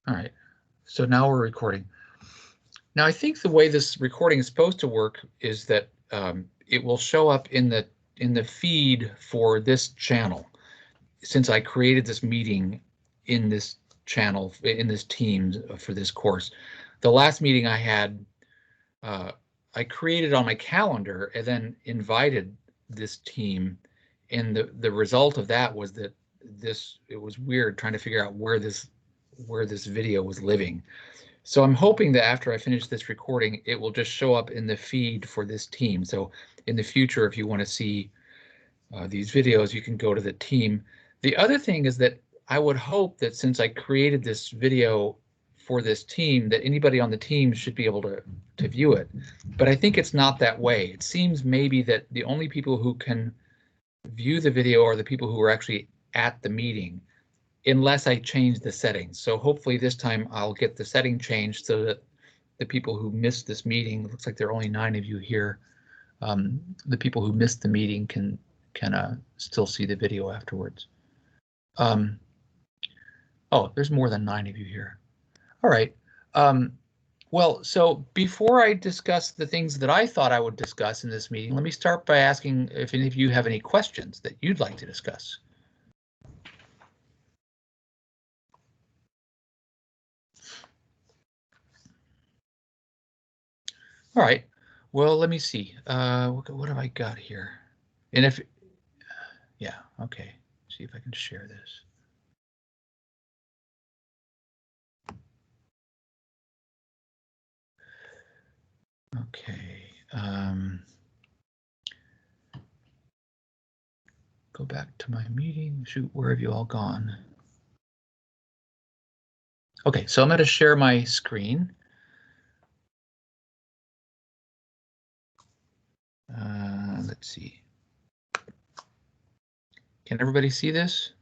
All right, so now we're recording. Now I think the way this recording is supposed to work is that it will show up in the feed for this channel. Since I created this meeting in this channel, in this Teams for this course, the last meeting I had, I created on my calendar and then invited this team, and the result of that was that it was weird trying to figure out where this video was living. So I'm hoping that after I finish this recording, it will just show up in the feed for this team. So in the future, if you want to see these videos, you can go to the team. The other thing is that I would hope that since I created this video for this team, that anybody on the team should be able to view it. But I think it's not that way. It seems maybe that the only people who can view the video are the people who are actually at the meeting, unless I change the settings. So hopefully this time I'll get the setting changed so that the people who missed this meeting, it looks like there are only 9 of you here, the people who missed the meeting can still see the video afterwards. Oh, there's more than 9 of you here. All right. Well, so before I discuss the things that I thought I would discuss in this meeting, let me start by asking if any of you have any questions that you'd like to discuss. All right. Well, let me see. What have I got here? And if, yeah, okay. See if I can share this. Okay. Go back to my meeting. Shoot, where have you all gone? Okay, so I'm going to share my screen. Let's see. Can everybody see this?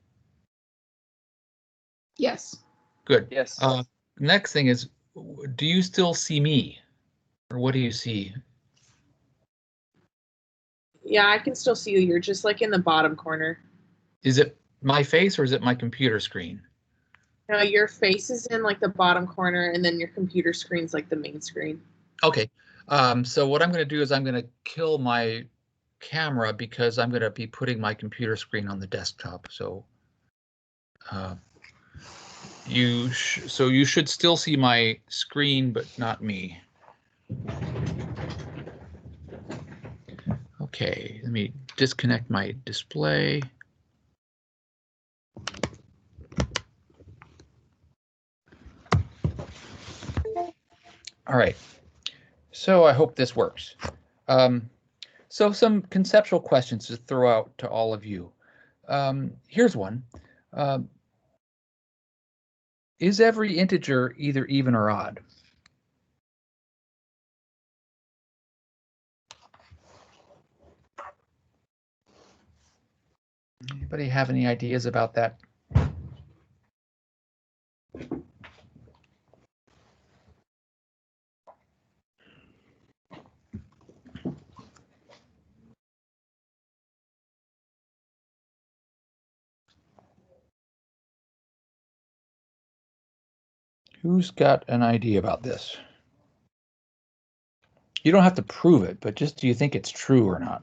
Yes. Good. Yes. Next thing is, do you still see me? Or what do you see? Yeah, I can still see you. You're just like in the bottom corner. Is it my face or is it my computer screen? No, your face is in like the bottom corner, and then your computer screen's like the main screen. Okay. So what I'm going to do is I'm going to kill my camera because I'm going to be putting my computer screen on the desktop. So you should still see my screen, but not me. Okay, let me disconnect my display. All right, so I hope this works. So some conceptual questions to throw out to all of you. Here's one. Is every integer either even or odd? Anybody have any ideas about that? Who's got an idea about this? You don't have to prove it, but just do you think it's true or not?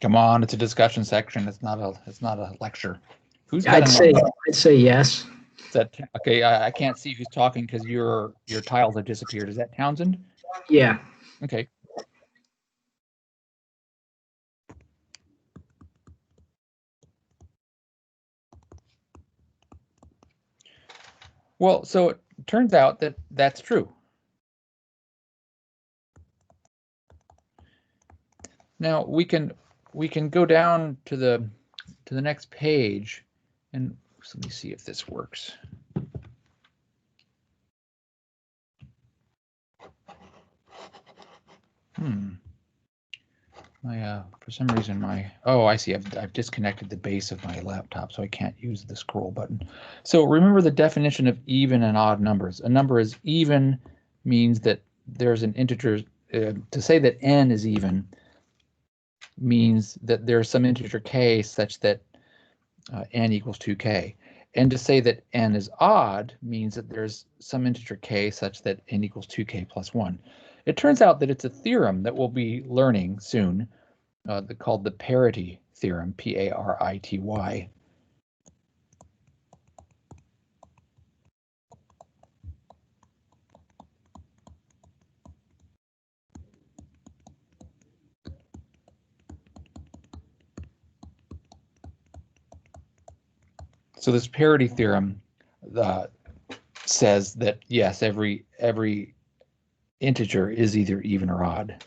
Come on, it's a discussion section. It's not a lecture. Who's got I'd say yes. Is that okay? I can't see who's talking because your tiles have disappeared. Is that Townsend? Yeah. Okay. Well, so it turns out that that's true. Now we can go down to the next page, and let me see if this works. For some reason I see I've disconnected the base of my laptop, so I can't use the scroll button. So remember the definition of even and odd numbers. A number is even means that there's an integer. To say that n is even, means that there's some integer k such that n equals 2k. And to say that n is odd means that there's some integer k such that n equals 2k plus 1. It turns out that it's a theorem that we'll be learning soon called the Parity Theorem, P-A-R-I-T-Y. So this parity theorem says that yes, every integer is either even or odd.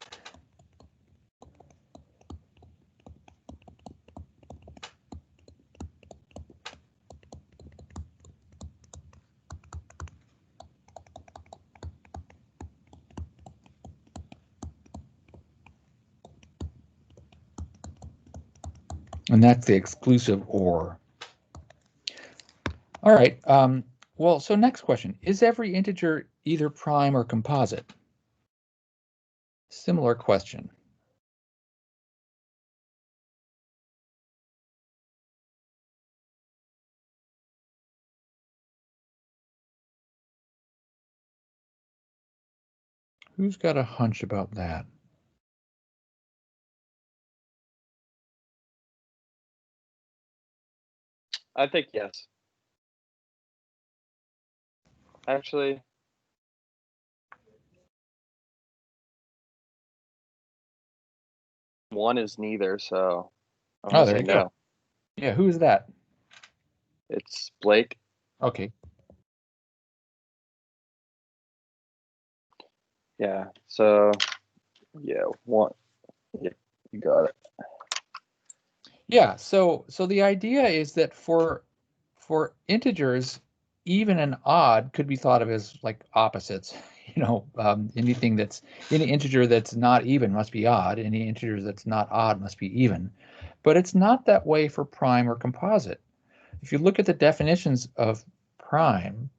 And that's the exclusive OR. All right. Well, so next question. Is every integer either prime or composite? Similar question. Who's got a hunch about that? I think yes. Actually, one is neither, so I'm gonna there say you no. go. Yeah, who is that? It's Blake. Okay. Yeah. So yeah, one. Yeah, you got it. Yeah, so the idea is that for integers, even and odd could be thought of as like opposites. You know, any integer that's not even must be odd. Any integer that's not odd must be even. But it's not that way for prime or composite. If you look at the definitions of prime,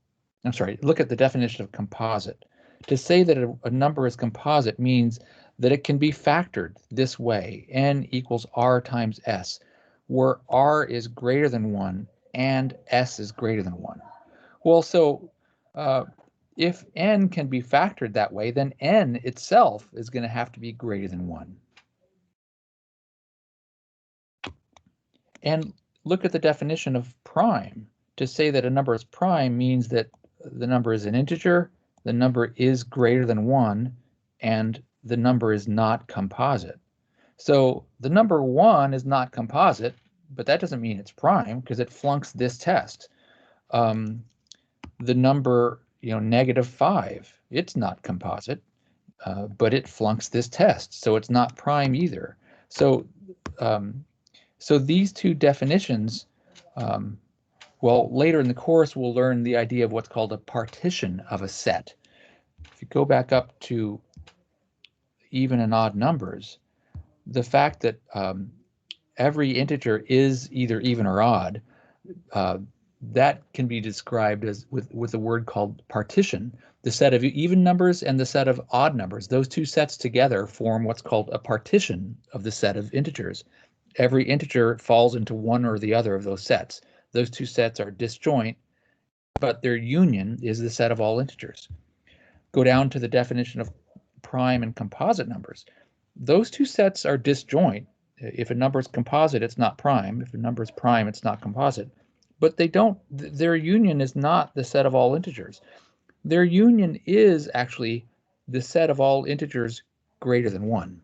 look at the definition of composite. To say that a number is composite means that it can be factored this way: n equals r times s, where r is greater than 1 and s is greater than 1. Well, so if n can be factored that way, then n itself is going to have to be greater than 1. And look at the definition of prime. To say that a number is prime means that the number is an integer, the number is greater than 1, and the number is not composite. So the number 1 is not composite, but that doesn't mean it's prime because it flunks this test. The number, -5, it's not composite, but it flunks this test, so it's not prime either. So so these two definitions, well, later in the course, we'll learn the idea of what's called a partition of a set. If you go back up to even and odd numbers, the fact that every integer is either even or odd, that can be described as with a word called partition. The set of even numbers and the set of odd numbers, those two sets together form what's called a partition of the set of integers. Every integer falls into one or the other of those sets. Those two sets are disjoint, but their union is the set of all integers. Go down to the definition of prime and composite numbers. Those two sets are disjoint. If a number is composite, it's not prime. If a number is prime, it's not composite. But their union is not the set of all integers. Their union is actually the set of all integers greater than 1.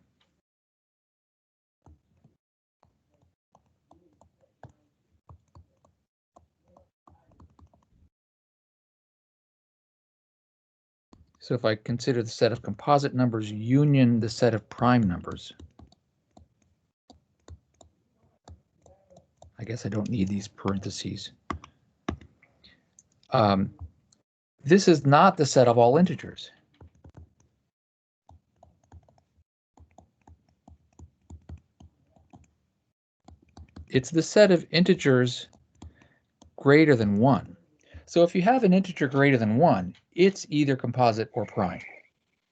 So if I consider the set of composite numbers union the set of prime numbers, I guess I don't need these parentheses. This is not the set of all integers. It's the set of integers greater than 1. So if you have an integer greater than 1, it's either composite or prime.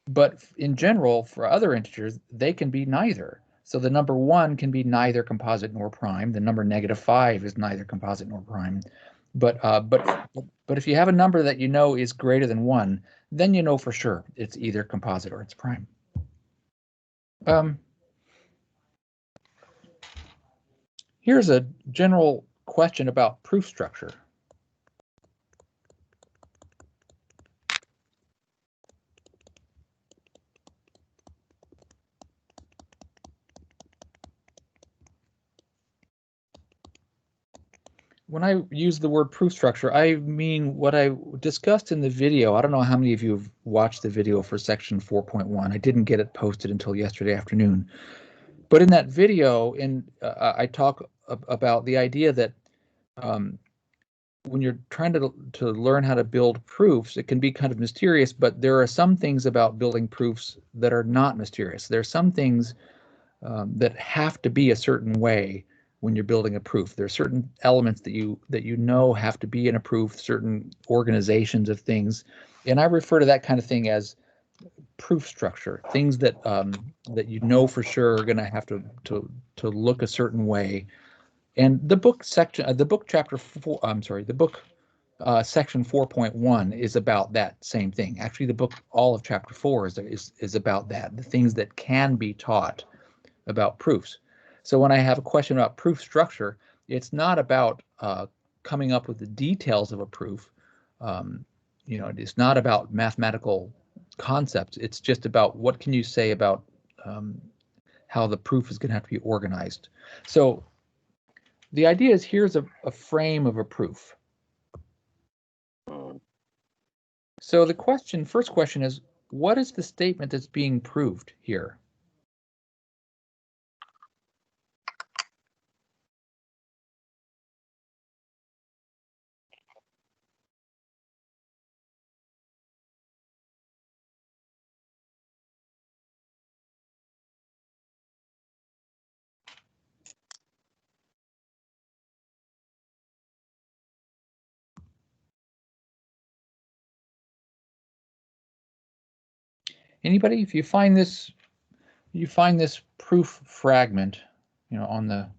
But in general, for other integers, they can be neither. So the number 1 can be neither composite nor prime. The number -5 is neither composite nor prime. But if you have a number that you know is greater than 1, then you know for sure it's either composite or it's prime. Here's a general question about proof structure. When I use the word proof structure, I mean what I discussed in the video. I don't know how many of you have watched the video for section 4.1. I didn't get it posted until yesterday afternoon. But in that video, I talk about the idea that when you're trying to learn how to build proofs, it can be kind of mysterious, but there are some things about building proofs that are not mysterious. There are some things that have to be a certain way when you're building a proof. There are certain elements that you know have to be in a proof, certain organizations of things, and I refer to that kind of thing as proof structure. Things that that you know for sure are going to have to look a certain way. And the book section, the book chapter 4, I'm sorry, the book section 4.1 is about that same thing. Actually, the book, all of chapter 4 is about that, the things that can be taught about proofs. So when I have a question about proof structure, it's not about coming up with the details of a proof. It's not about mathematical concepts. It's just about what can you say about how the proof is going to have to be organized. So the idea is here's a frame of a proof. So the first question is, what is the statement that's being proved here? Anybody, if you find this proof fragment, on the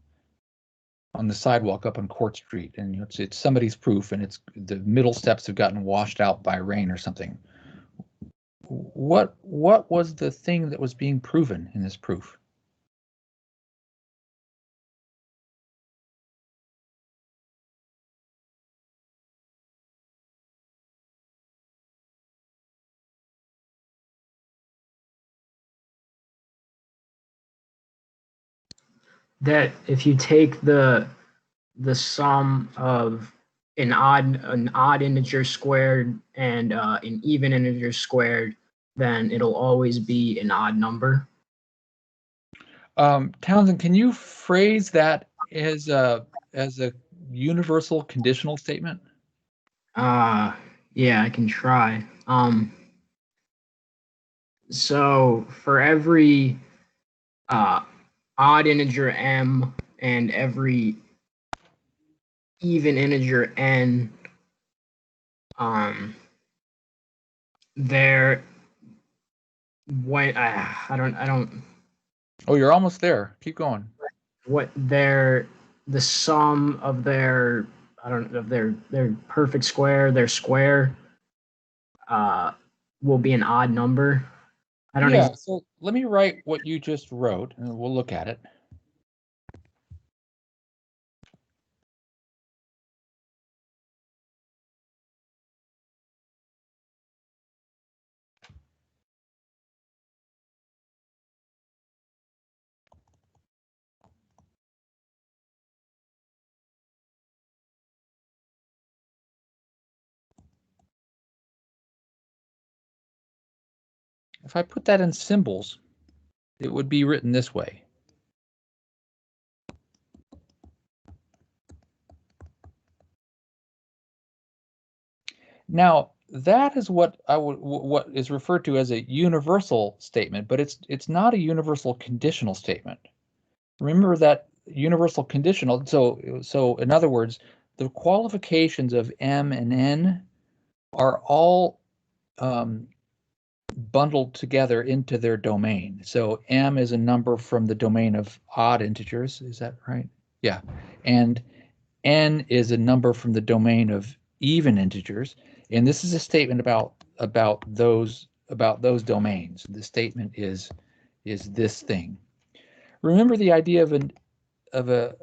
sidewalk up on Court Street, and it's somebody's proof, and it's the middle steps have gotten washed out by rain or something. What was the thing that was being proven in this proof? That if you take the sum of an odd integer squared and an even integer squared, then it'll always be an odd number. Townsend, can you phrase that as a universal conditional statement? Yeah, I can try. So for every odd integer m and every even integer n, there when I don't. Oh, you're almost there. Keep going. The sum of their perfect square, their square, will be an odd number. I don't know. So let me write what you just wrote, and we'll look at it. If I put that in symbols, it would be written this way. Now, that is what is referred to as a universal statement, but it's not a universal conditional statement. Remember that universal conditional. So in other words, the qualifications of m and n are all bundled together into their domain. So m is a number from the domain of odd integers. Is that right? Yeah. And n is a number from the domain of even integers. And this is a statement about those domains. The statement is this thing. Remember, the idea of a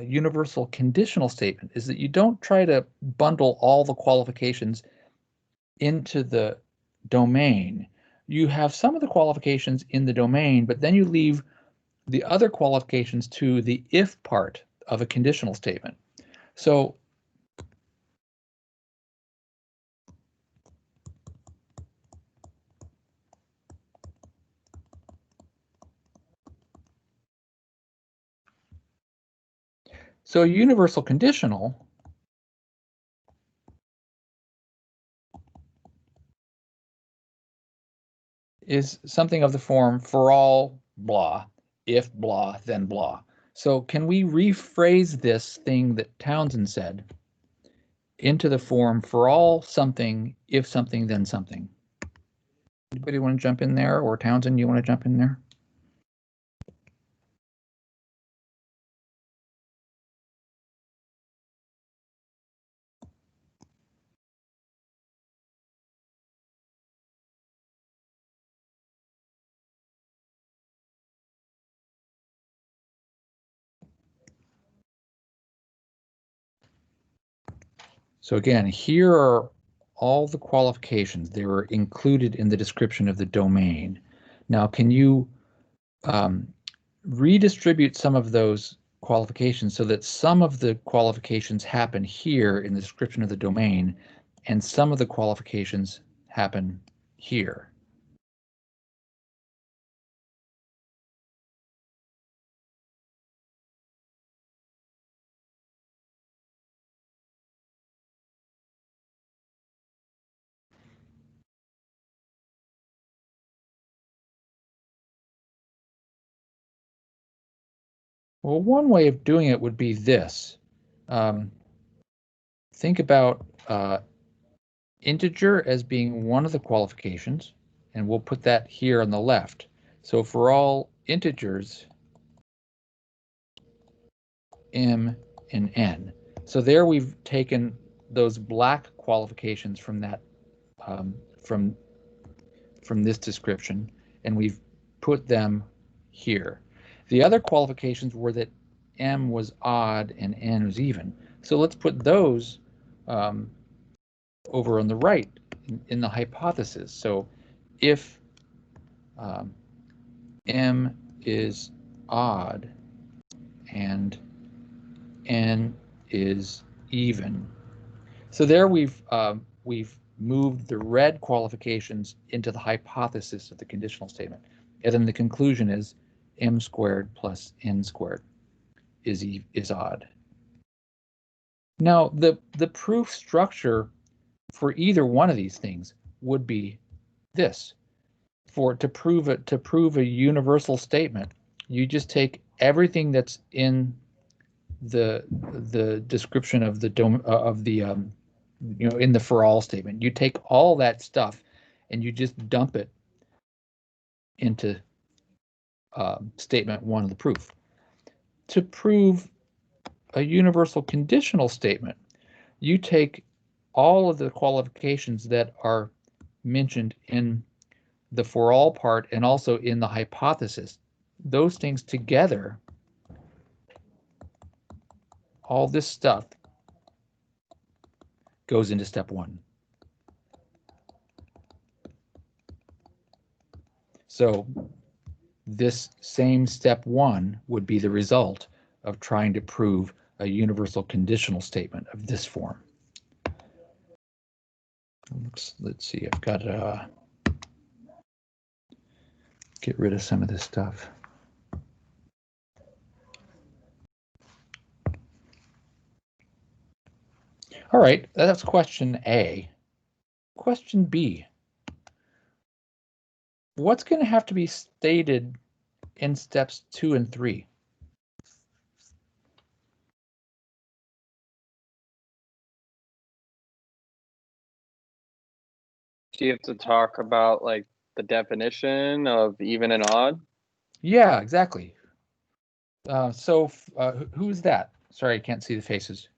universal conditional statement is that you don't try to bundle all the qualifications into the domain. You have some of the qualifications in the domain, but then you leave the other qualifications to the if part of a conditional statement. So a universal conditional is something of the form for all blah, if blah, then blah. So can we rephrase this thing that Townsend said into the form for all something, if something, then something? Anybody want to jump in there? Or Townsend, you want to jump in there? So again, here are all the qualifications. They were included in the description of the domain. Now, can you redistribute some of those qualifications so that some of the qualifications happen here in the description of the domain and some of the qualifications happen here? Well, one way of doing it would be this. Think about integer as being one of the qualifications, and we'll put that here on the left. So for all integers, m and n. So there we've taken those black qualifications from that from this description, and we've put them here. The other qualifications were that m was odd and n was even. So let's put those over on the right in the hypothesis. So if m is odd and n is even. So there we've moved the red qualifications into the hypothesis of the conditional statement. And then the conclusion is m squared plus n squared is odd. Now the proof structure for either one of these things would be this. To prove a universal statement, you just take everything that's in the description of the in the for all statement. You take all that stuff and you just dump it into statement one of the proof. To prove a universal conditional statement, you take all of the qualifications that are mentioned in the for all part and also in the hypothesis. Those things together, all this stuff goes into step one. So this same step one would be the result of trying to prove a universal conditional statement of this form. Let's see, I've got to get rid of some of this stuff. All right, that's question A. Question B. What's going to have to be stated in steps 2 and 3? Do you have to talk about like the definition of even and odd? Yeah, exactly. Who's that? Sorry, I can't see the faces.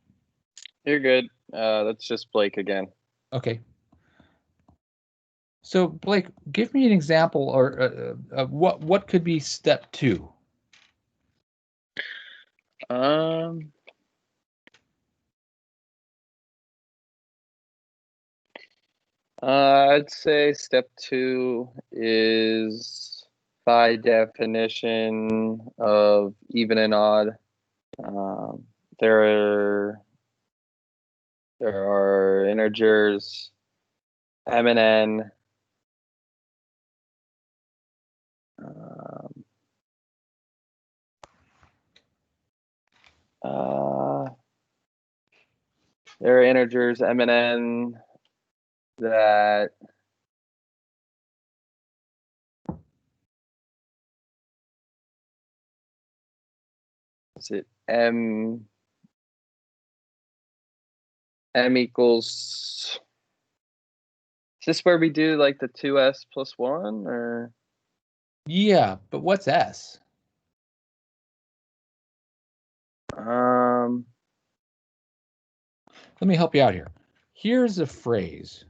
You're good. That's just Blake again. Okay. So Blake, give me an example or what could be step 2? I'd say step 2 is by definition of even and odd. There are integers m and n. There are integers m and n that is it m equals. Is this where we do like the 2s plus 1 or? Yeah, but what's S? Let me help you out here. Here's a phrase.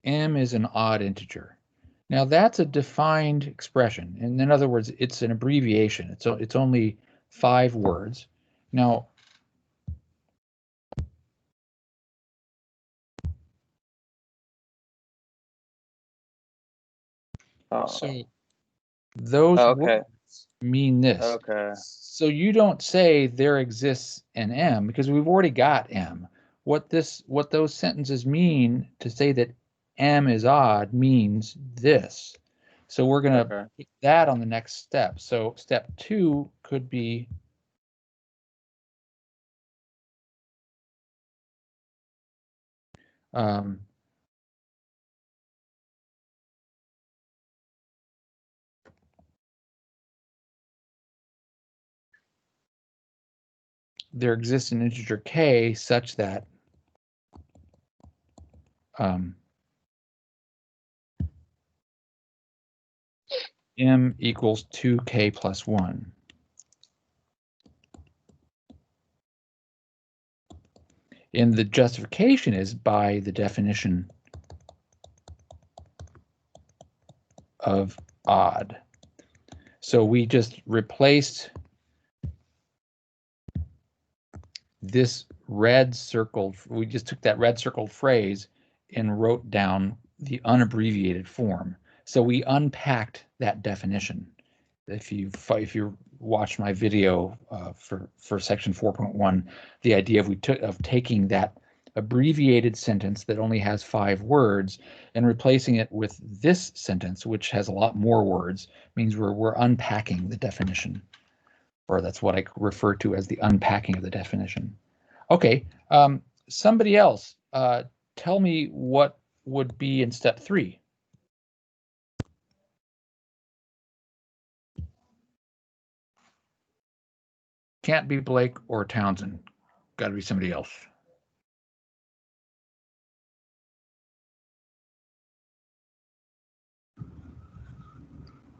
M is an odd integer. Now that's a defined expression. And in other words, it's an abbreviation. It's only 5 words. Now, so those okay. words mean this. Okay. So you don't say there exists an M because we've already got M. What those sentences mean to say that M is odd means this. So we're going to put that on the next step. So step 2 could be there exists an integer k such that m equals 2k plus 1. And the justification is by the definition of odd. So we just replaced this red circled, we just took that red circled phrase and wrote down the unabbreviated form. So we unpacked that definition. If you watch my video for section 4.1, the idea of taking that abbreviated sentence that only has 5 words and replacing it with this sentence, which has a lot more words, means we're unpacking the definition, or that's what I refer to as the unpacking of the definition. Okay, somebody else, tell me what would be in step 3. Can't be Blake or Townsend. Got to be somebody else.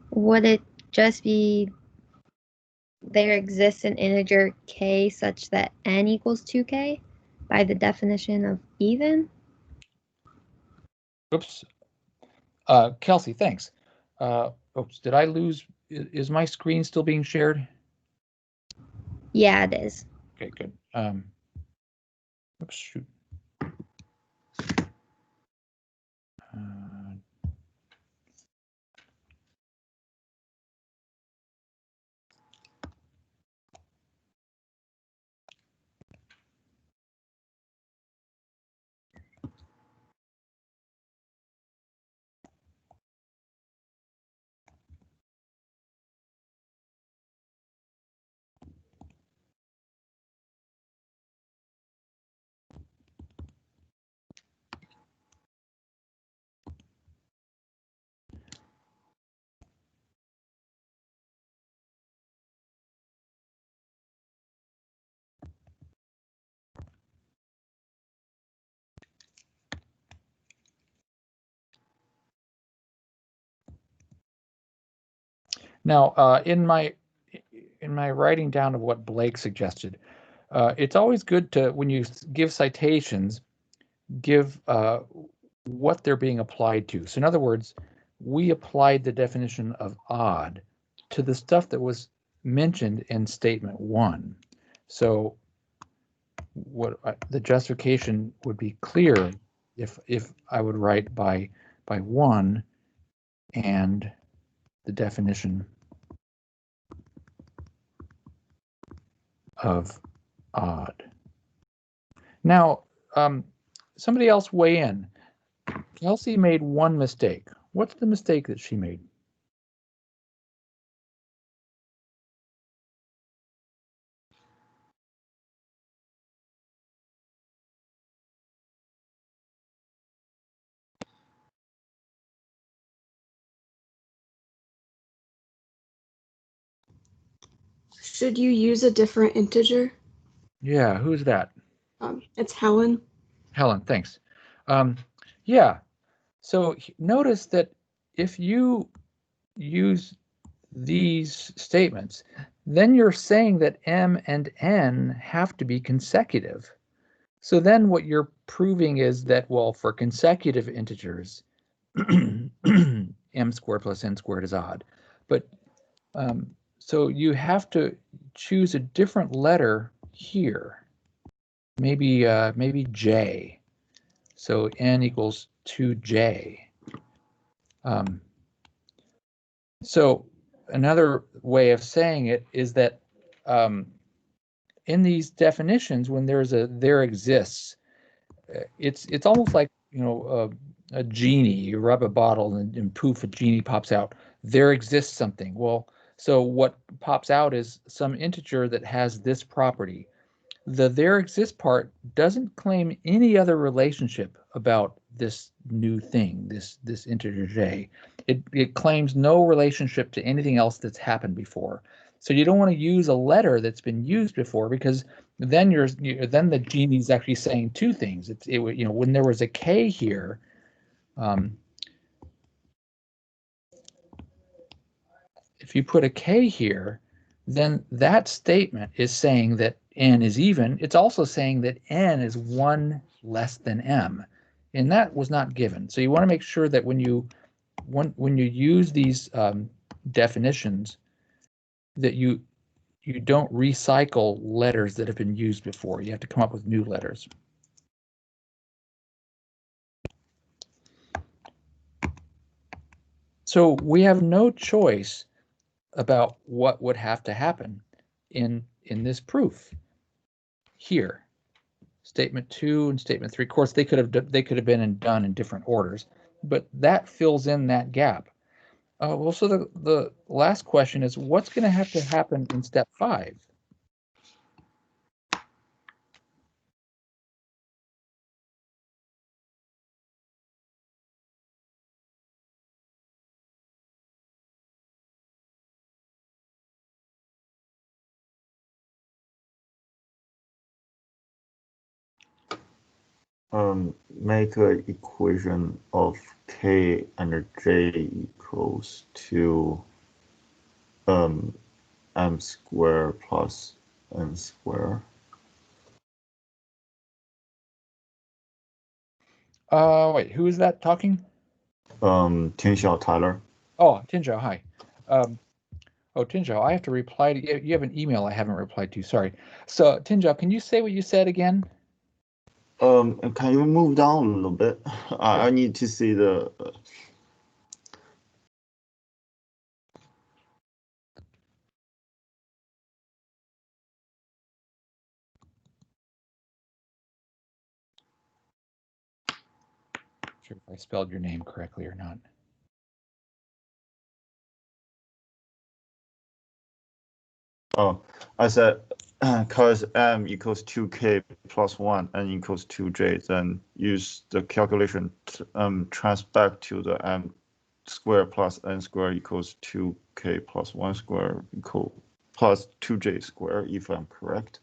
Would it just be there exists an integer k such that n equals 2k by the definition of even? Oops. Kelsey, thanks. Oops, did I lose? Is my screen still being shared? Yeah, it is. Okay, good. Oops, shoot. Now, in my writing down of what Blake suggested, it's always good to, when you give citations, give what they're being applied to. So in other words, we applied the definition of odd to the stuff that was mentioned in statement 1. So what the justification would be clear if I would write by 1 and the definition of odd. Now, somebody else weigh in. Kelsey made one mistake. What's the mistake that she made? Should you use a different integer? Yeah, who's that? It's Helen. Helen, thanks. Yeah, so notice that if you use these statements, then you're saying that m and n have to be consecutive. So then what you're proving is that, well, for consecutive integers, m squared plus n squared is odd. But so you have to choose a different letter here. Maybe j. So n equals 2j. So another way of saying it is that in these definitions, when there's a there exists, it's almost like, you know, a genie. You rub a bottle and poof, a genie pops out. There exists something. Well, so what pops out is some integer that has this property. The there exists part doesn't claim any other relationship about this new thing, this integer j. It claims no relationship to anything else that's happened before. So you don't want to use a letter that's been used before, because then then the genie's actually saying two things. You know, when there was a k here, if you put a k here, then that statement is saying that n is even. It's also saying that n is 1 less than m, and that was not given. So you want to make sure that when you use these definitions, that you don't recycle letters that have been used before. You have to come up with new letters. So we have no choice about what would have to happen in this proof. Here, statement 2 and statement 3. Of course, they could have been done in different orders, but that fills in that gap. Well, so the last question is, what's going to have to happen in step 5? Make an equation of k and j equals to m squared plus n squared. Wait, who is that talking? Tianxiao Tyler. Oh, Tianxiao, hi. Oh, Tianxiao, I have to reply to you. Have an email I haven't replied to. Sorry. So, Tianxiao, can you say what you said again? Can you move down a little bit? I need to see the. Sure if I spelled your name correctly or not. Oh, I said, because m equals 2k plus 1, n equals 2j, then use the calculation trans back to the m squared plus n squared equals 2k plus 1 squared equal plus 2j squared, if I'm correct.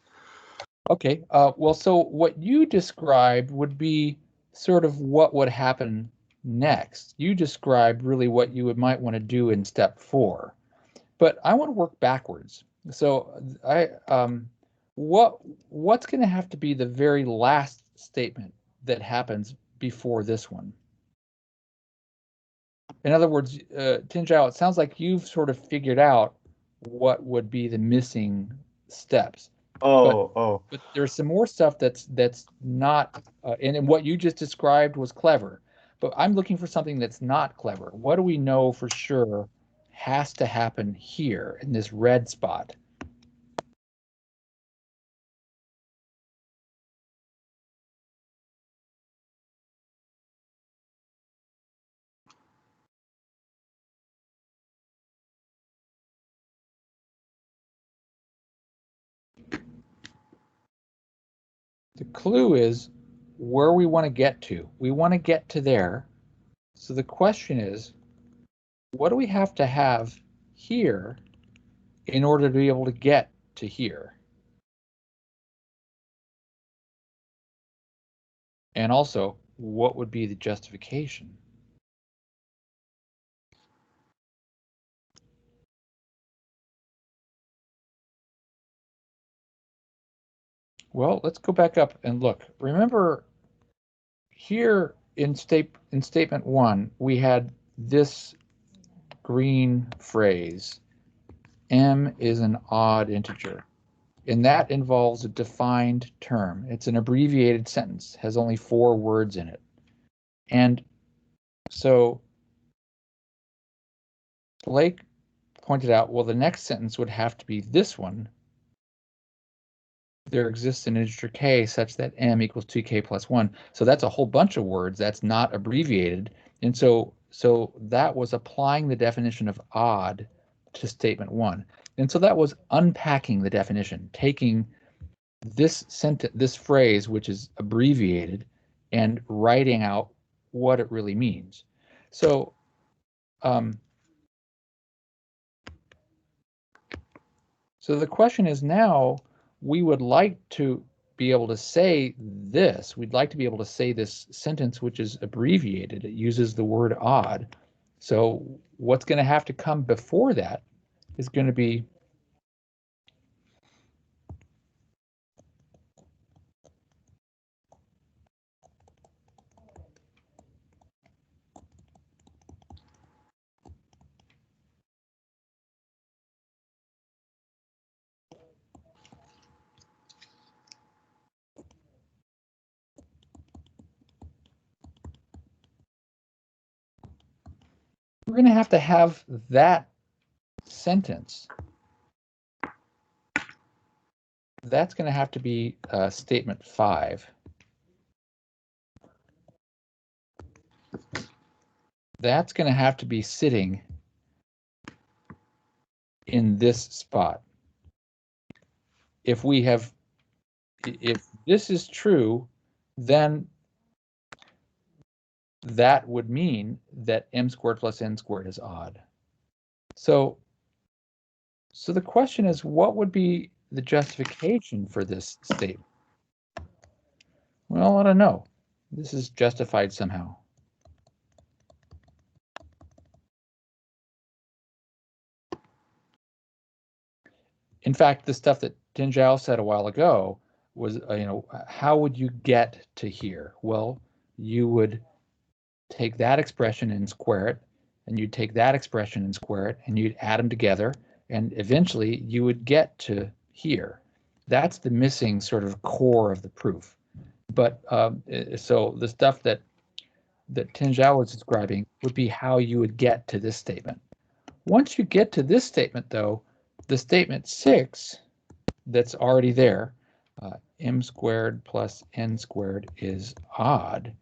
Okay, well, so what you described would be sort of what would happen next. You described really what you might want to do in step 4. But I want to work backwards. So what's going to have to be the very last statement that happens before this one? In other words, Tinjao, it sounds like you've sort of figured out what would be the missing steps. Oh. But there's some more stuff that's not, and what you just described was clever. But I'm looking for something that's not clever. What do we know for sure has to happen here in this red spot? The clue is where we want to get to. We want to get to there. So the question is, what do we have to have here in order to be able to get to here? And also, what would be the justification? Well, let's go back up and look. Remember, here in statement 1, we had this green phrase, m is an odd integer. And that involves a defined term. It's an abbreviated sentence, has only 4 words in it. And so Blake pointed out, well, the next sentence would have to be this one. There exists an integer k such that m equals 2k plus 1. So that's a whole bunch of words that's not abbreviated. And so that was applying the definition of odd to statement 1. And so that was unpacking the definition, taking this sentence, this phrase, which is abbreviated, and writing out what it really means. So so the question is, now we would like to be able to say this. We'd like to be able to say this sentence, which is abbreviated. It uses the word odd. So what's going to have to come before that is going to be we're going to have that sentence. That's going to have to be statement 5. That's going to have to be sitting in this spot. If this is true, then that would mean that m squared plus n squared is odd. So the question is, what would be the justification for this statement? Well, I don't know. This is justified somehow. In fact, the stuff that Tinjao said a while ago was, how would you get to here? Well, you would take that expression and square it, and you'd take that expression and square it, and you'd add them together, and eventually you would get to here. That's the missing sort of core of the proof. But so the stuff that Tinjao was describing would be how you would get to this statement. Once you get to this statement, though, the statement 6 that's already there, m squared plus n squared is odd.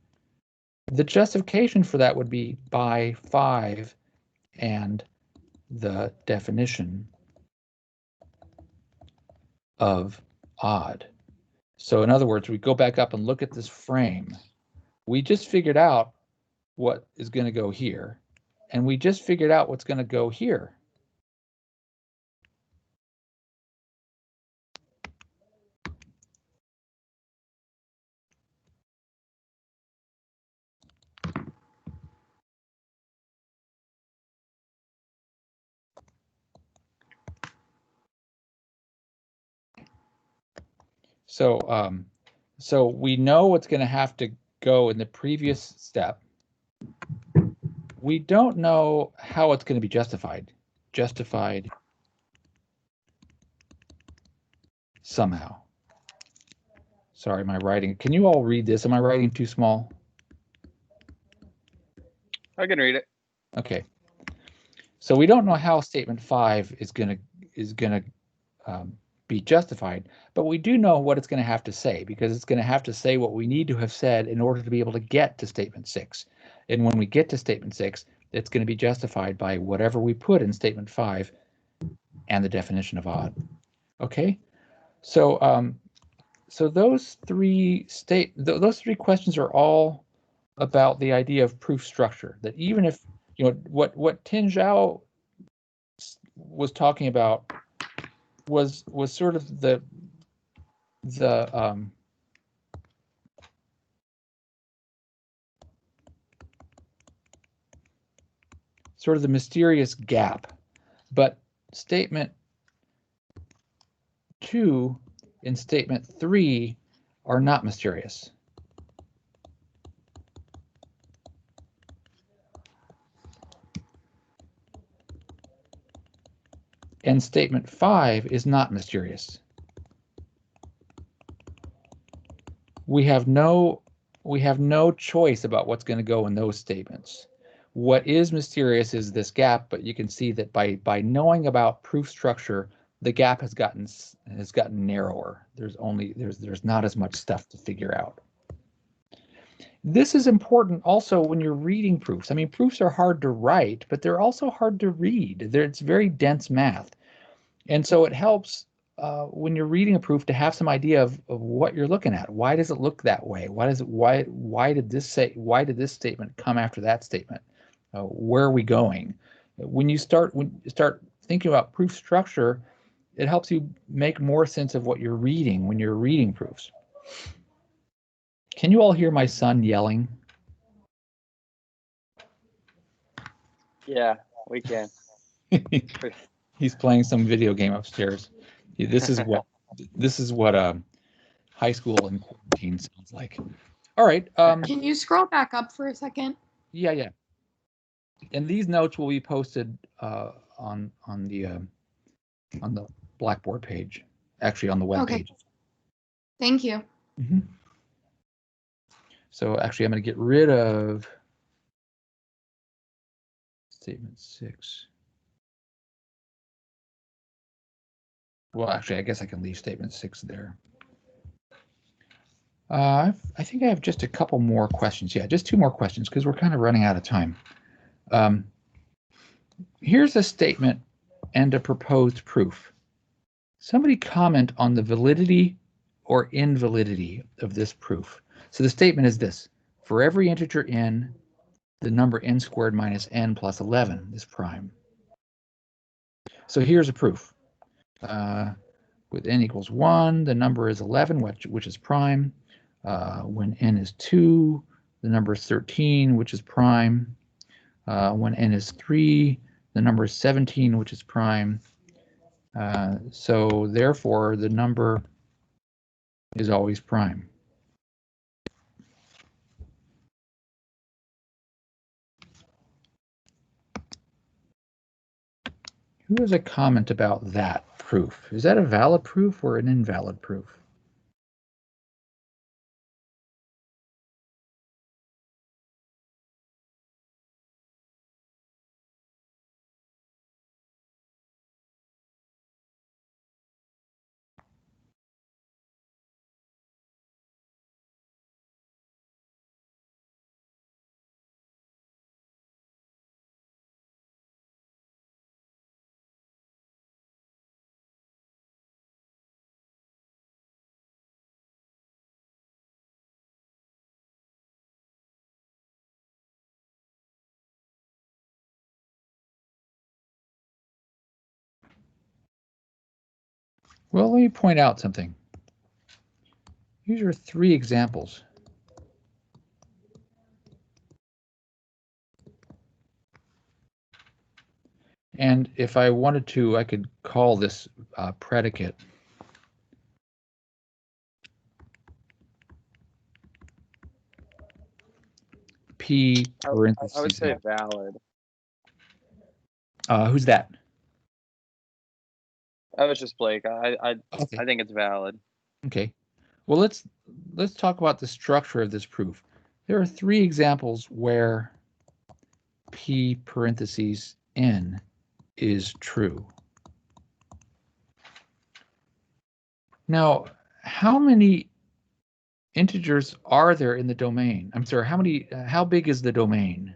The justification for that would be by 5 and the definition of odd. So in other words, we go back up and look at this frame. We just figured out what is going to go here, and we just figured out what's going to go here. So we know what's going to have to go in the previous step. We don't know how it's going to be justified. Justified somehow. Sorry, my writing. Can you all read this? Am I writing too small? I can read it. Okay. So we don't know how statement 5 is gonna be justified, but we do know what it's going to have to say, because it's going to have to say what we need to have said in order to be able to get to statement 6. And when we get to statement 6, it's going to be justified by whatever we put in statement 5 and the definition of odd. Okay, so so those three questions are all about the idea of proof structure. That even if what Tin Zhao was talking about was sort of the sort of the mysterious gap, but statement 2 and statement 3 are not mysterious. And statement 5 is not mysterious. We have no choice about what's going to go in those statements. What is mysterious is this gap, but you can see that by knowing about proof structure, the gap has gotten narrower. There's not as much stuff to figure out. This is important also when you're reading proofs. I mean, proofs are hard to write, but they're also hard to read. It's very dense math. And so it helps when you're reading a proof to have some idea of what you're looking at. Why does it look that way? Why did this statement come after that statement? Where are we going? When you start thinking about proof structure, it helps you make more sense of what you're reading when you're reading proofs. Can you all hear my son yelling? Yeah, we can. He's playing some video game upstairs. This is what high school in quarantine sounds like. All right. Can you scroll back up for a second? Yeah. And these notes will be posted on the Blackboard page, actually on the web page. Thank you. Mm-hmm. So actually, I'm going to get rid of statement 6. Well, actually, I guess I can leave statement 6 there. I think I have just a couple more questions. Yeah, just 2 more questions because we're kind of running out of time. Here's a statement and a proposed proof. Somebody comment on the validity or invalidity of this proof. So the statement is this: for every integer n, the number n squared minus n plus 11 is prime. So here's a proof. With n equals 1, the number is 11, which is prime. When n is 2, the number is 13, which is prime. When n is 3, the number is 17, which is prime. So therefore, the number is always prime. Who has a comment about that proof? Is that a valid proof or an invalid proof? Well, let me point out something. These are 3 examples. And if I wanted to, I could call this predicate P I parentheses would say L. valid. Who's that? That was just Blake. I Okay. think it's valid. Okay. Well, let's talk about the structure of this proof. There are 3 examples where P parentheses N is true. Now, how many integers are there in the domain? I'm sorry, how big is the domain?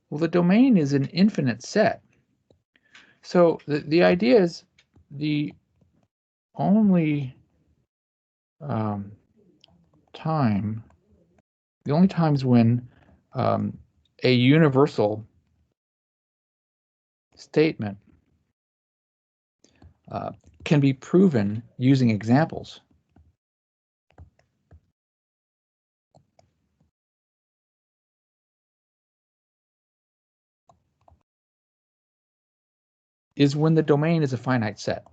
Well, the domain is an infinite set. So the idea is the only times when a universal statement can be proven using examples is when the domain is a finite set.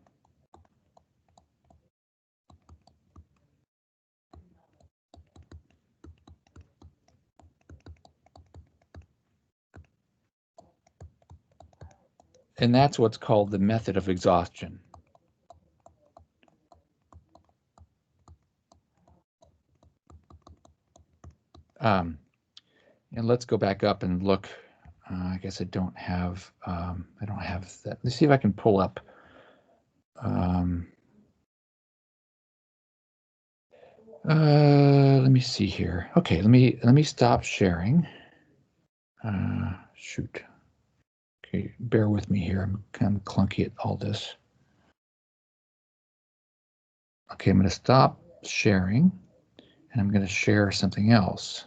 And that's what's called the method of exhaustion. And let's go back up and look. I guess I don't have that. Let's see if I can pull up. Let me see here. Okay, let me stop sharing. Shoot. Okay, bear with me here. I'm kind of clunky at all this. Okay, I'm going to stop sharing, and I'm going to share something else.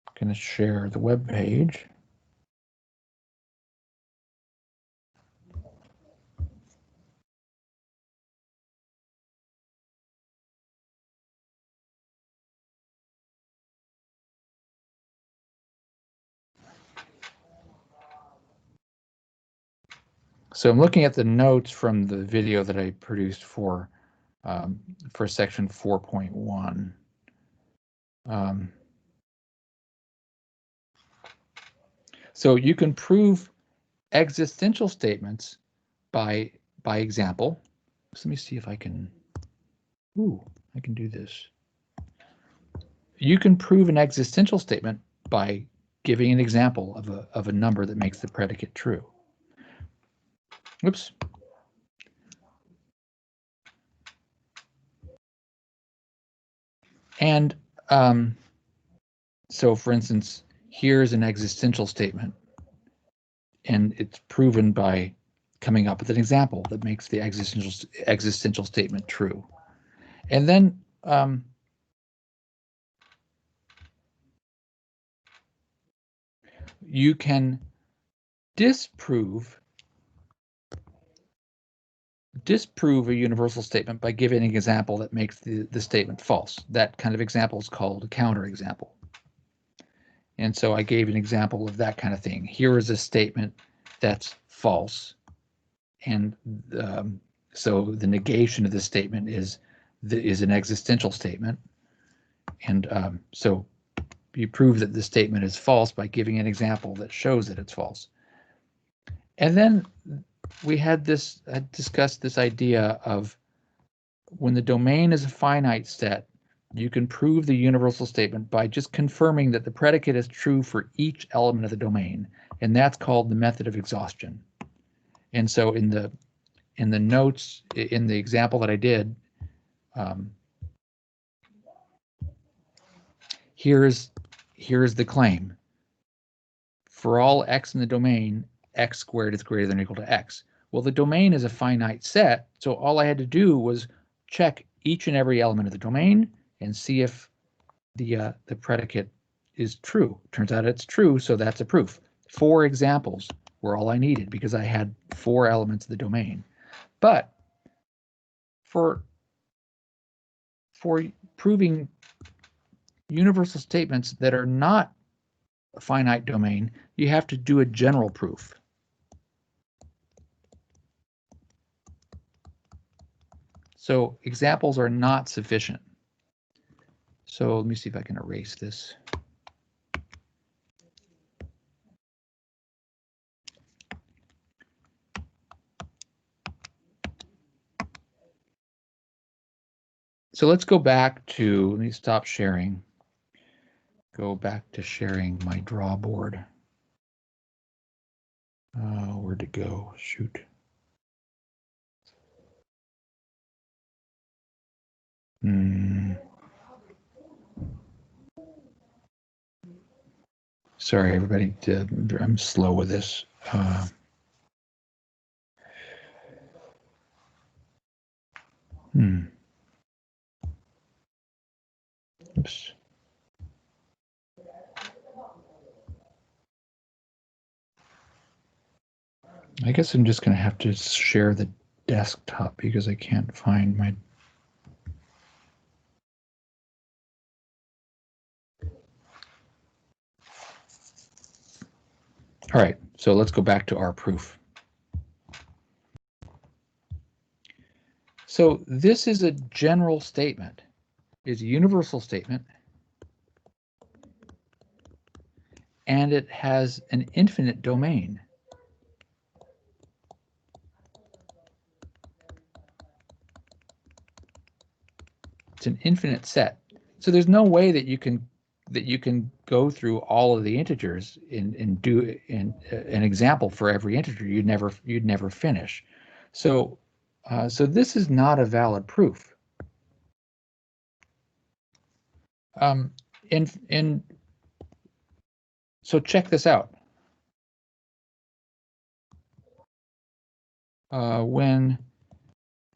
I'm going to share the web page. So I'm looking at the notes from the video that I produced for section 4.1. So you can prove existential statements by example. So let me see if I can. I can do this. You can prove an existential statement by giving an example of a number that makes the predicate true. Whoops. And so, for instance, here's an existential statement, and it's proven by coming up with an example that makes the existential statement true. And then you can disprove a universal statement by giving an example that makes the statement false. That kind of example is called a counterexample. And so I gave an example of that kind of thing. Here is a statement that's false. And so the negation of this statement is an existential statement. And so you prove that the statement is false by giving an example that shows that it's false. And then we had discussed this idea of when the domain is a finite set, you can prove the universal statement by just confirming that the predicate is true for each element of the domain, and that's called the method of exhaustion. And so in the notes, in the example that I did, here's the claim. For all x in the domain, x squared is greater than or equal to x. Well, the domain is a finite set, so all I had to do was check each and every element of the domain and see if the predicate is true. Turns out it's true, so that's a proof. 4 examples were all I needed because I had 4 elements of the domain. But for proving universal statements that are not a finite domain, you have to do a general proof. So examples are not sufficient. So let me see if I can erase this. So let's go back to, let me stop sharing. Go back to sharing my draw board. Where'd it go? Shoot. Sorry, everybody. I'm slow with this. Oops. I guess I'm just going to have to share the desktop because I can't find my. All right, so let's go back to our proof. So this is a general statement, is a universal statement, and it has an infinite domain. It's an infinite set. So there's no way that you can go through all of the integers and do an example for every integer. You'd never finish. So so this is not a valid proof. So check this out. When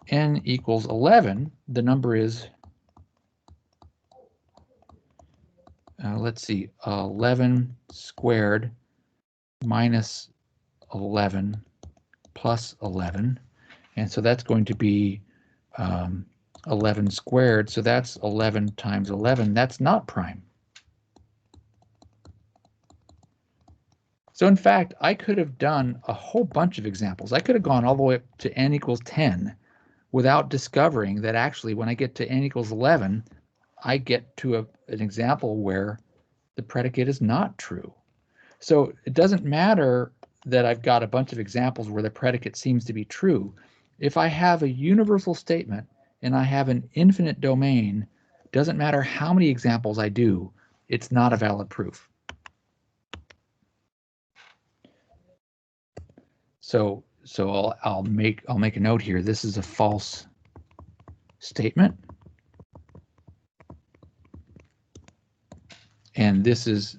n equals 11, the number is, let's see, 11 squared minus 11 plus 11. And so that's going to be 11 squared. So that's 11 times 11. That's not prime. So in fact, I could have done a whole bunch of examples. I could have gone all the way up to n equals 10 without discovering that actually when I get to n equals 11, I get to an example where the predicate is not true. So it doesn't matter that I've got a bunch of examples where the predicate seems to be true. If I have a universal statement and I have an infinite domain, doesn't matter how many examples I do, it's not a valid proof. So I'll make a note here. This is a false statement, and this is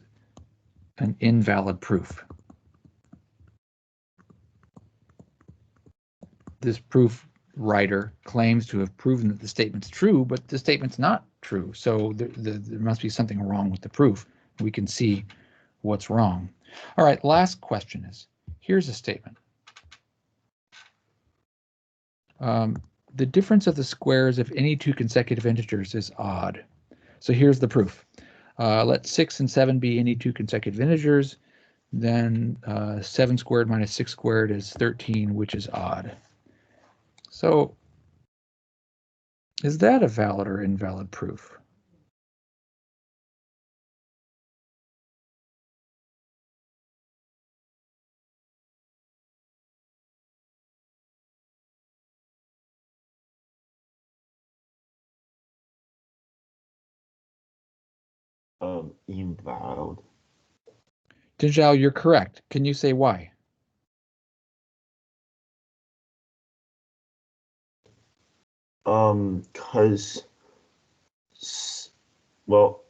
an invalid proof. This proof writer claims to have proven that the statement's true, but the statement's not true. So there must be something wrong with the proof. We can see what's wrong. All right, last question is, here's a statement. The difference of the squares of any two consecutive integers is odd. So here's the proof. Let 6 and 7 be any two consecutive integers. Then 7 squared minus 6 squared is 13, which is odd. So is that a valid or invalid proof? Invalid. Dinjao, you're correct. Can you say why? Because, well,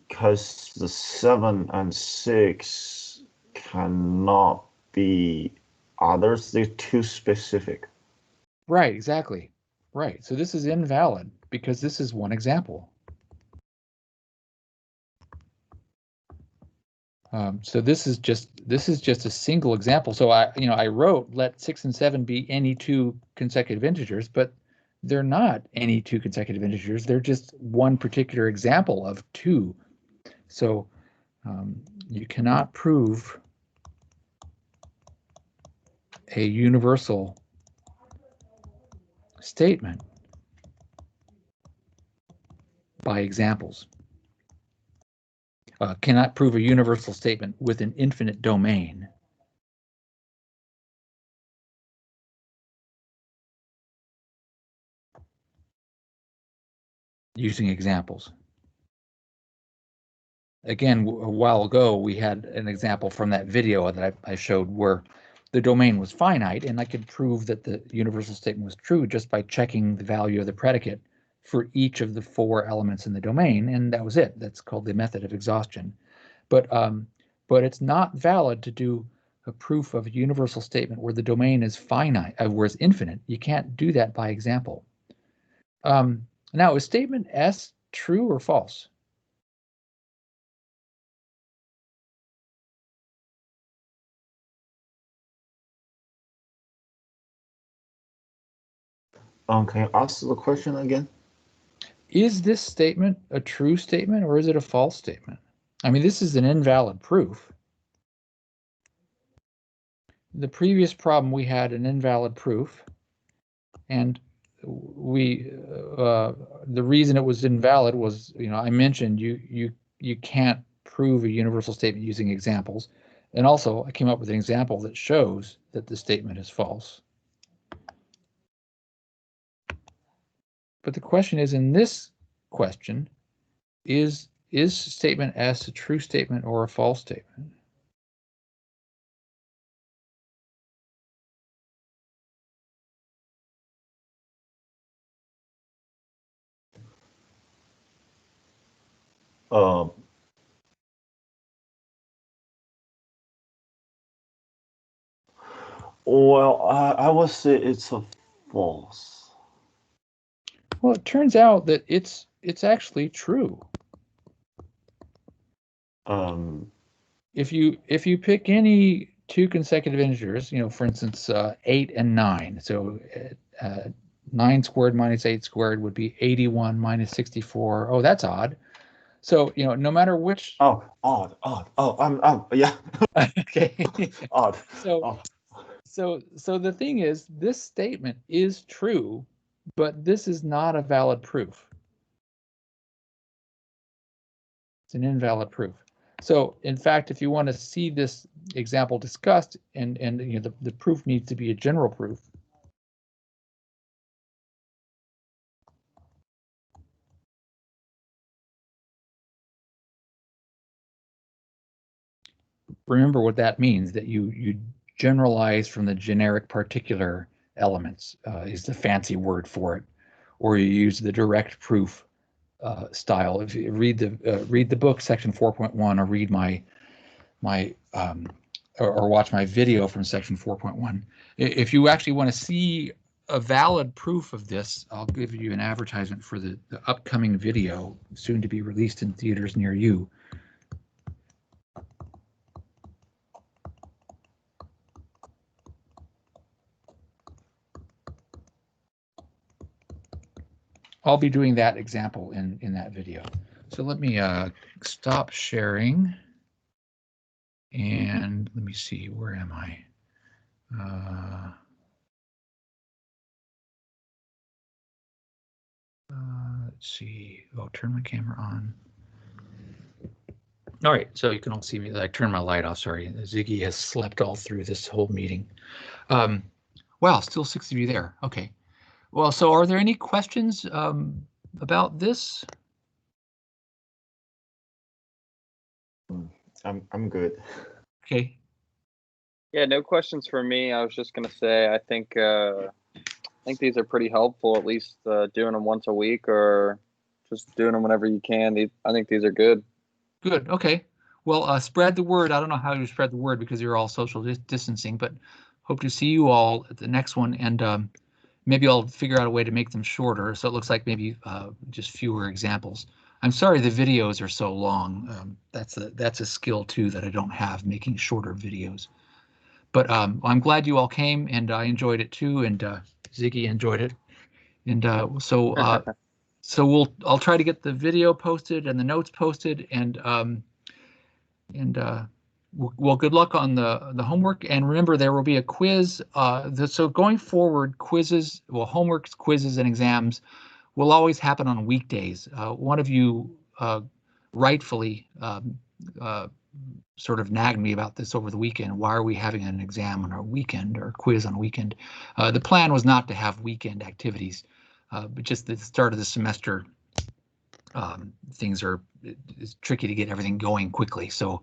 because the 7 and 6 cannot be others. They're too specific. Right, exactly. Right. So this is invalid because this is one example. So this is just a single example. So I wrote let 6 and 7 be any two consecutive integers, but they're not any two consecutive integers. They're just one particular example of two. So you cannot prove a universal statement by examples. Cannot prove a universal statement with an infinite domain. Using examples. Again, a while ago, we had an example from that video that I showed where the domain was finite, and I could prove that the universal statement was true just by checking the value of the predicate for each of the 4 elements in the domain, and that was it. That's called the method of exhaustion. But it's not valid to do a proof of a universal statement where the domain is finite, where it's infinite. You can't do that by example. Now, is statement S true or false? Can you ask the question again? Is this statement a true statement or is it a false statement? I mean, this is an invalid proof. The previous problem, we had an invalid proof, and the reason it was invalid was, I mentioned you can't prove a universal statement using examples, and also I came up with an example that shows that the statement is false. But the question is, in this question, is statement S a true statement or a false statement? Well, I would say it's a false. Well, it turns out that it's actually true. If you pick any 2 consecutive integers, for instance, 8 and 9, so 9 squared minus 8 squared would be 81 minus 64. Oh, that's odd. So, no matter which. Oh, odd. Oh, yeah. Okay. Odd. So the thing is, this statement is true, but this is not a valid proof. It's an invalid proof. So, in fact, if you want to see this example discussed, and the proof needs to be a general proof. Remember what that means, that you generalize from the generic particular elements is the fancy word for it, or you use the direct proof style. If you read the book, section 4.1, or read or watch my video from section 4.1. If you actually want to see a valid proof of this, I'll give you an advertisement for the upcoming video, soon to be released in theaters near you. I'll be doing that example in that video. So let me stop sharing. And let me see, where am I? Let's see. I'll turn my camera on. All right, so you can all see me. I turned my light off. Sorry, Ziggy has slept all through this whole meeting. Wow, still 6 of you there. Okay. Well, so are there any questions about this? I'm good. Okay. Yeah, no questions for me. I was just gonna say I think these are pretty helpful. At least doing them once a week or just doing them whenever you can. I think these are good. Good. Okay. Well, spread the word. I don't know how you spread the word because you're all social distancing, but hope to see you all at the next one, and maybe I'll figure out a way to make them shorter, so it looks like maybe just fewer examples. I'm sorry the videos are so long. That's a skill too that I don't have, making shorter videos. But I'm glad you all came, and I enjoyed it too, and Ziggy enjoyed it. And so I'll try to get the video posted and the notes posted, and well, good luck on the homework. And remember, there will be a quiz. So going forward, quizzes, well, homeworks, quizzes, and exams will always happen on weekdays. One of you rightfully sort of nagged me about this over the weekend. Why are we having an exam on a weekend or a quiz on a weekend? The plan was not to have weekend activities, but just at the start of the semester, it's tricky to get everything going quickly. So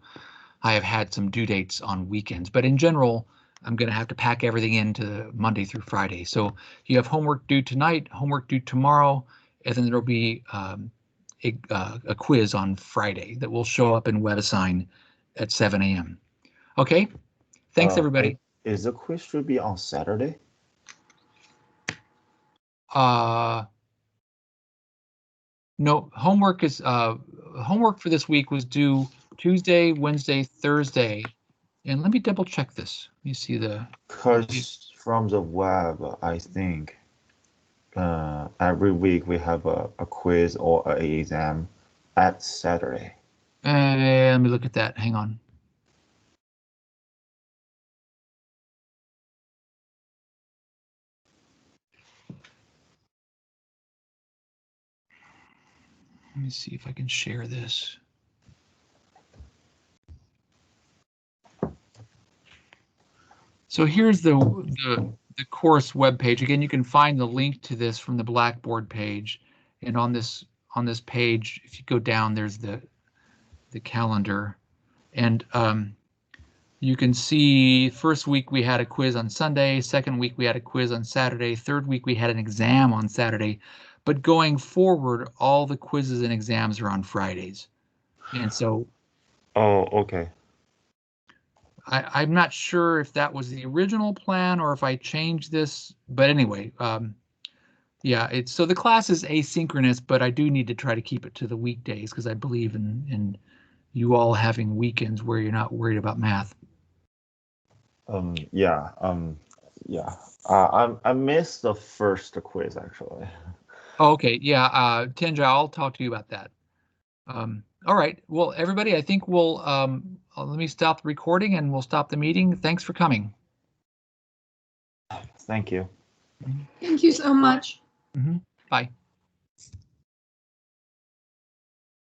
I have had some due dates on weekends, but in general, I'm going to have to pack everything into Monday through Friday. So you have homework due tonight, homework due tomorrow, and then there'll be a quiz on Friday that will show up in WebAssign at 7 a.m. Okay, thanks everybody. Is the quiz should be on Saturday? No, homework for this week was due Tuesday, Wednesday, Thursday, and let me double check this. Let me see the. Because from the web, I think every week we have a quiz or an exam at Saturday. Let me look at that. Hang on. Let me see if I can share this. So here's the course webpage. Again, you can find the link to this from the Blackboard page, and on this page, if you go down, there's the calendar, and you can see first week we had a quiz on Sunday, second week we had a quiz on Saturday, third week we had an exam on Saturday, but going forward, all the quizzes and exams are on Fridays, and so. Oh, okay. I'm not sure if that was the original plan or if I changed this, but anyway, yeah, so the class is asynchronous, but I do need to try to keep it to the weekdays because I believe in you all having weekends where you're not worried about math. Yeah. I missed the first quiz actually. Okay, yeah, Tenja, I'll talk to you about that. All right, well, everybody, I think we'll let me stop the recording and we'll stop the meeting. Thanks for coming. Thank you. Thank you so much. Bye.